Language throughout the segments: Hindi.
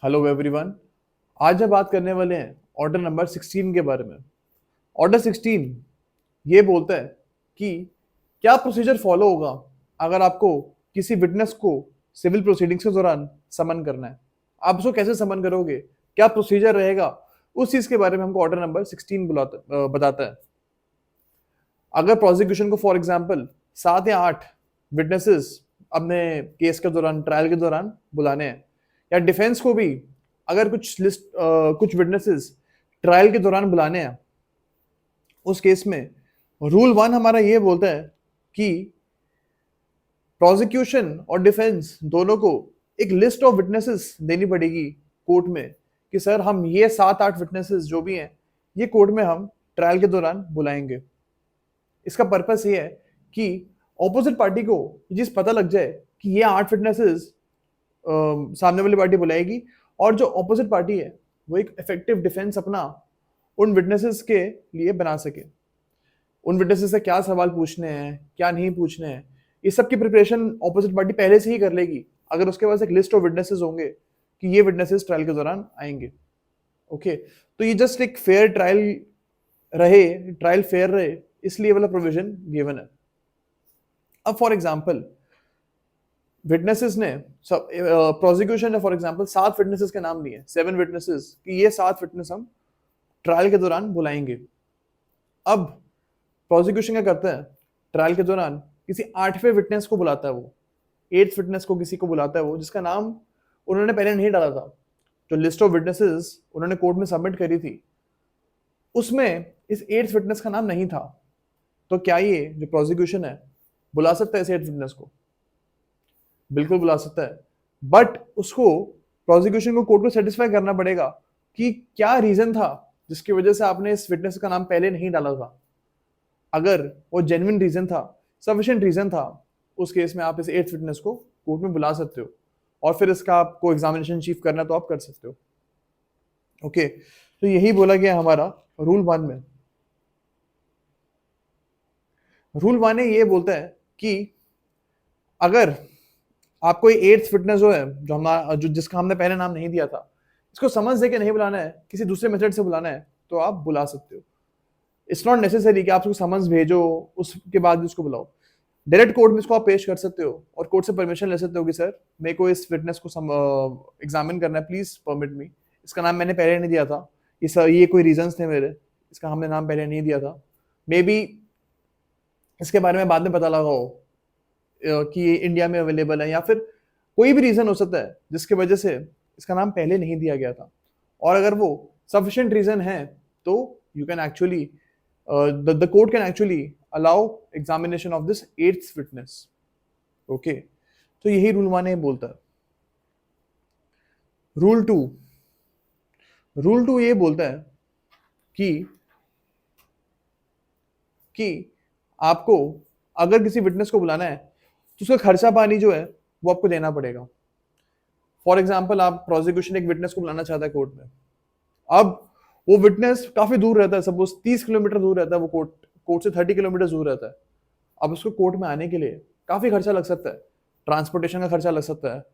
Hello everyone. आज हम बात करने वाले हैं ऑर्डर नंबर 16 के बारे में। ऑर्डर 16 ये बोलता है कि क्या प्रोसीजर फॉलो होगा अगर आपको किसी विटनेस को सिविल प्रोसीडिंग्स के दौरान समन करना है। आप उसको कैसे समन करोगे, क्या प्रोसीजर रहेगा, उस चीज के बारे में हमको ऑर्डर नंबर 16 बताता है। अगर प्रोसिक्यूशन को फॉर एग्जांपल 7 या 8 विटनेसेस अपने केस के दौरान, ट्रायल के दौरान बुलाने हैं, या डिफेंस को भी अगर कुछ विटनेसेस ट्रायल के दौरान बुलाने हैं, उस केस में रूल 1 हमारा ये बोलता है कि प्रोसिक्यूशन और डिफेंस दोनों को एक लिस्ट ऑफ विटनेसेस देनी पड़ेगी कोर्ट में कि सर हम ये 7-8 विटनेसेस जो भी हैं ये कोर्ट में हम ट्रायल के दौरान बुलाएंगे। इसका पर्पस ये है कि ऑपोजिट पार्टी को ये चीज पता लग जाए कि ये 8 विटनेसेस सामने वाली पार्टी बुलाएगी, और जो ऑपोजिट पार्टी है वो एक इफेक्टिव डिफेंस अपना उन विटनेसेस के लिए बना सके। उन विटनेसेस से क्या सवाल पूछने हैं, क्या नहीं पूछने हैं, इस सब की प्रिपरेशन ऑपोजिट पार्टी पहले से ही कर लेगी अगर उसके पास एक लिस्ट ऑफ विटनेसेस होंगे कि ये विटनेसेस ट्रायल के दौरान आएंगे। ओके, तो ये जस्ट एक फेयर ट्रायल फेयर रहे, इसलिए वाला प्रोविजन गिवन है। अब फॉर एग्जांपल विटनेसेस ने प्रोसिक्यूशन ने फॉर एग्जांपल 7 विटनेसेस के नाम लिए, 7 विटनेसेस कि ये 7 विटनेस हम ट्रायल के दौरान बुलाएंगे। अब प्रोसिक्यूशन क्या करता है, ट्रायल के दौरान किसी 8वें विटनेस को बुलाता है, वो 8th विटनेस को किसी को बुलाता है वो जिसका नाम उन्होंने पहले नहीं डाला था। जो लिस्ट ऑफ विटनेसेस उन्होंने कोर्ट में सबमिट करी थी उसमें इस 8th विटनेस का नाम नहीं था। तो क्या ये जो प्रोसिक्यूशन है बुला सकता है इस 8th विटनेस को? बिल्कुल बुला सकता है, बट उसको प्रोसिक्यूशन को कोर्ट को सेटिस्फाई करना पड़ेगा कि क्या रीजन था जिसकी वजह से आपने इस विटनेस का नाम पहले नहीं डाला था। अगर वो जेन्युइन रीजन था, सफिशिएंट रीजन था, उस केस में आप इस 8th विटनेस को कोर्ट में बुला सकते हो, और फिर इसका आपको एग्जामिनेशन चीफ करना तो आप कर सकते हो। ओके, तो यही बोला गया हमारा रूल 1 में। रूल 1 ये बोलता है कि अगर आपको ये 8th फिटनेस जो है जो जिसका हमने पहले नाम नहीं दिया था, इसको समझ दे के नहीं बुलाना है, किसी दूसरे मेथड से बुलाना है, तो आप बुला सकते हो। इट्स नॉट नेसेसरी कि आप उसको समझ भेजो उसके बाद भी उसको बुलाओ। डायरेक्ट कोर्ट में इसको आप पेश कर सकते हो और कोर्ट से परमिशन ले सकते हो कि सर मेरे को इस फिटनेस को एग्जामिन करना है, प्लीज परमिट मी। इसका नाम मैंने पहले नहीं दिया था, ये कोई रीजंस थे मेरे, इसका हमने नाम पहले नहीं दिया था। मे बी इसके बारे में बाद में पता लगा हो कि ये इंडिया में अवेलेबल है, या फिर कोई भी रीजन हो सकता है जिसकी वजह से इसका नाम पहले नहीं दिया गया था। और अगर वो सफिशिएंट रीजन है तो you can actually the court can actually allow examination of this 8th witness. Okay, तो यही रूल 1 बोलता है। रूल 2 ये बोलता है कि कि आपको अगर किसी विटनेस को बुलाना है तो उसका खर्चा पानी जो है वो आपको देना पड़ेगा। फॉर एग्जाम्पल आप प्रोसिक्यूशन एक विटनेस को बुलाना चाहता है कोर्ट में, अब वो विटनेस काफी दूर रहता है, सपोज 30 किलोमीटर दूर रहता है, वो कोर्ट से 30 किलोमीटर दूर रहता है। अब उसको कोर्ट में आने के लिए काफी खर्चा लग सकता है, ट्रांसपोर्टेशन का खर्चा लग सकता है।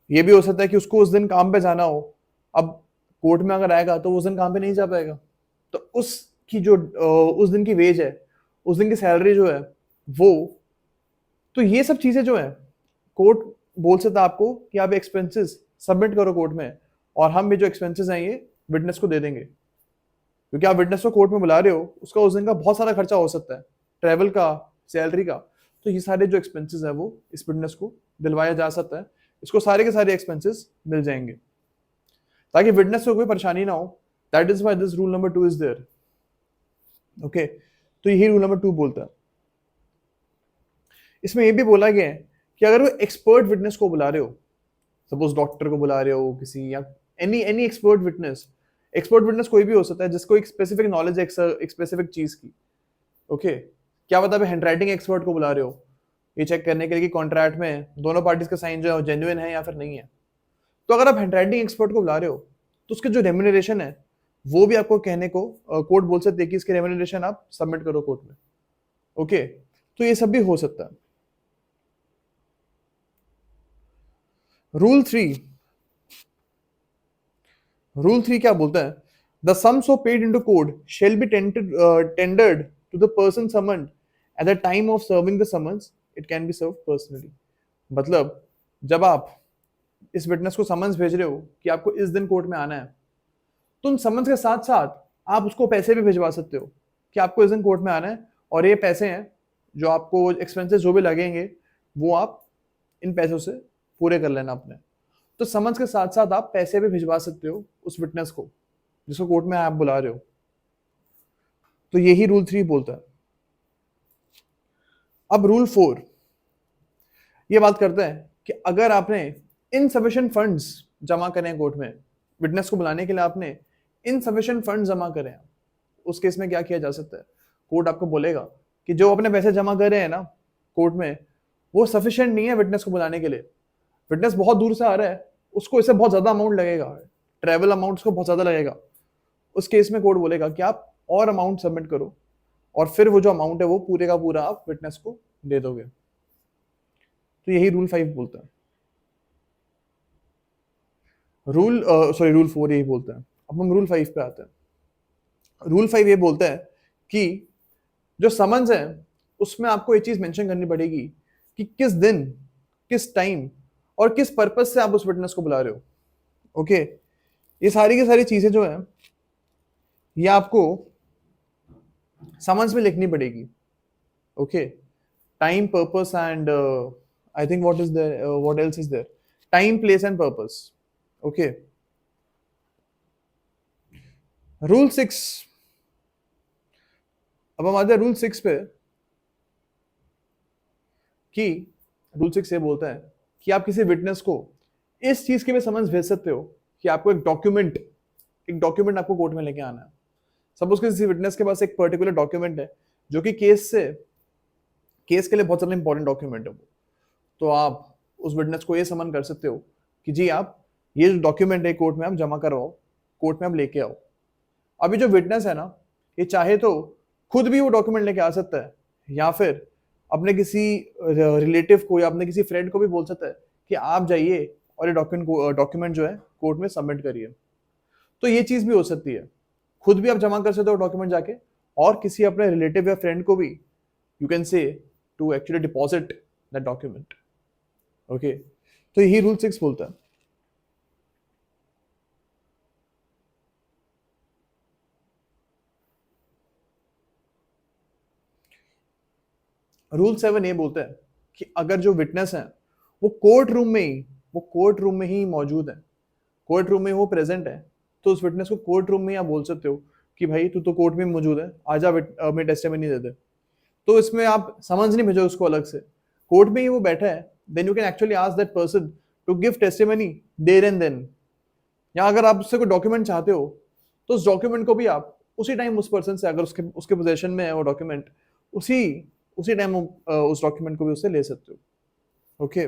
ये भी हो सकता है कि उसको उस दिन काम पे जाना हो, अब कोर्ट में अगर आएगा तो उस दिन काम पे नहीं जा पाएगा, तो उसकी जो उस दिन की वेज है, उस दिन की सैलरी जो है वो, तो ये सब चीजें जो है कोर्ट बोल सकता है आपको कि आप एक्सपेंसेस सबमिट करो कोर्ट में, और हम भी जो एक्सपेंसेस हैं ये विटनेस को दे देंगे। क्योंकि आप विटनेस को कोर्ट में बुला रहे हो, उसका उस दिन का बहुत सारा खर्चा हो सकता है, ट्रैवल का, सैलरी का। तो ये सारे जो एक्सपेंसेस है वो इस विटनेस को दिलवाया जा सकता है, इसको सारे के सारे एक्सपेंसेस मिल जाएंगे ताकि विटनेस को कोई परेशानी ना हो। That is why this rule number 2 is there. Okay, तो यही रूल नंबर 2 बोलता है। इसमें यह भी बोला गया है कि अगर वो एक्सपर्ट विटनेस को बुला रहे हो, सपोज डॉक्टर को बुला रहे हो किसी, या एनी एनी एक्सपर्ट विटनेस कोई भी हो सकता है जिसको एक स्पेसिफिक नॉलेज है एक स्पेसिफिक चीज की। ओके, क्या पता हैंड राइटिंग एक्सपर्ट को बुला रहे हो ये चेक करने के लिए कि कॉन्ट्रैक्ट में दोनों पार्टीज का साइन जो है जेन्युइन है या फिर नहीं है। तो अगर आप हैंड राइटिंग एक्सपर्ट को बुला रहे हो तो उसके जो रेम्यूनरेशन है वो भी आपको कहने को कोर्ट बोल सकते हैं कि इसके रेम्यूनरेशन आप सबमिट करो कोर्ट में। ओके, तो ये सब भी हो सकता है। रूल 3 रूल 3 क्या बोलता है? The sums of paid into court shall be tendered to the person summoned at the time of serving the summons, it can be serve personally. मतलब जब आप इस विटनेस को समन्स भेज रहे हो कि आपको इस दिन कोर्ट में आना है, तो उन समन्स के साथ साथ आप उसको पैसे भी भिजवा सकते हो कि आपको इस दिन कोर्ट में आना है और ये पैसे हैं जो आपको एक्सपेंसेस जो भी लगेंगे वो आप इन पैसों से पूरे कर लेना अपने। तो समन्स के साथ साथ आप पैसे भी भिजवा सकते हो उस विटनेस को जिसको कोर्ट में आप बुला रहे हो। तो यही रूल 3 बोलता है। अब रूल 4 ये बात करता है कि अगर आपने इनसफिशिएंट फंड्स जमा करें कोर्ट में, विटनेस को बुलाने के लिए आपने इनसफिशिएंट फंड्स जमा करें, उस केस में क्या किया जा सकता है? कोर्ट आपको बोलेगा कि जो अपने पैसे जमा कर रहे हैं ना कोर्ट में, वो सफिशिएंट नहीं है विटनेस को बुलाने के लिए। विटनेस बहुत दूर से आ रहा है, उसको इससे बहुत ज्यादा अमाउंट लगेगा, ट्रैवल अमाउंट उसको बहुत ज्यादा लगेगा। उस केस में कोर्ट बोलेगा कि आप और अमाउंट सबमिट करो और फिर वो जो अमाउंट है वो पूरे का पूरा आप विटनेस को दे दोगे। तो यही रूल 5 बोलता है। रूल 4 यही बोलता है। अब हम रूल 5 पे आते हैं। रूल 5 ये बोलता है कि जो समन्स है उसमें आपको ये चीज मेंशन करनी पड़ेगी कि किस दिन, किस टाइम और किस पर्पज से आप उस विटनेस को बुला रहे हो। ओके, ये सारी की सारी चीजें जो है ये आपको समन्स में लिखनी पड़ेगी। Okay, time, purpose and I think what else is there, time, place and purpose. Okay, rule 6। अब हम आते हैं रूल 6 पे कि रूल 6 ये बोलता है कि आप किसी विटनेस को इस चीज के भी समन्स भेज सकते हो कि आपको एक डॉक्यूमेंट आपको कोर्ट में लेके आना है। सपोज किसी विटनेस के पास एक पर्टिकुलर डॉक्यूमेंट है जो कि केस के लिए बहुत ज्यादा इंपॉर्टेंट डॉक्यूमेंट है वो, तो आप उस विटनेस को ये समन कर सकते हो कि जी आप ये जो डॉक्यूमेंट है कोर्ट में आप जमा करवाओ, कोर्ट में आप लेके आओ। अभी जो विटनेस है ना, ये चाहे तो खुद भी वो डॉक्यूमेंट लेके आ सकता है या फिर अपने किसी रिलेटिव को या अपने किसी फ्रेंड को भी बोल सकता है कि आप जाइए और ये डॉक्यूमेंट जो है कोर्ट में सबमिट करिए। तो ये चीज भी हो सकती है, खुद भी आप जमा कर सकते हो डॉक्यूमेंट जाके, और किसी अपने रिलेटिव या फ्रेंड को भी you can say to actually deposit that document. Okay, तो यही रूल 6 बोलता है। रूल 7 ये बोलता है कि अगर जो विटनेस है वो कोर्ट रूम में ही मौजूद है, कोर्ट रूम में वो प्रेजेंट है, तो उस विटनेस को कोर्ट रूम में आप बोल सकते हो कि भाई तू तो कोर्ट में मौजूद है, आजा मेरी टेस्टिमनी दे दे। तो इसमें आप समझ नहीं भेजो उसको अलग से, कोर्ट में ही वो बैठा है, then you can actually ask that person to give testimony there and then. या अगर आप उससे कोई डॉक्यूमेंट चाहते हो तो उस डॉक्यूमेंट को भी आप उसी टाइम उस पर्सन से, अगर उसके उसके पोजेशन में है वो डॉक्यूमेंट, उसी उसी टाइम उस डॉक्यूमेंट को भी उससे ले सकते हो। ओके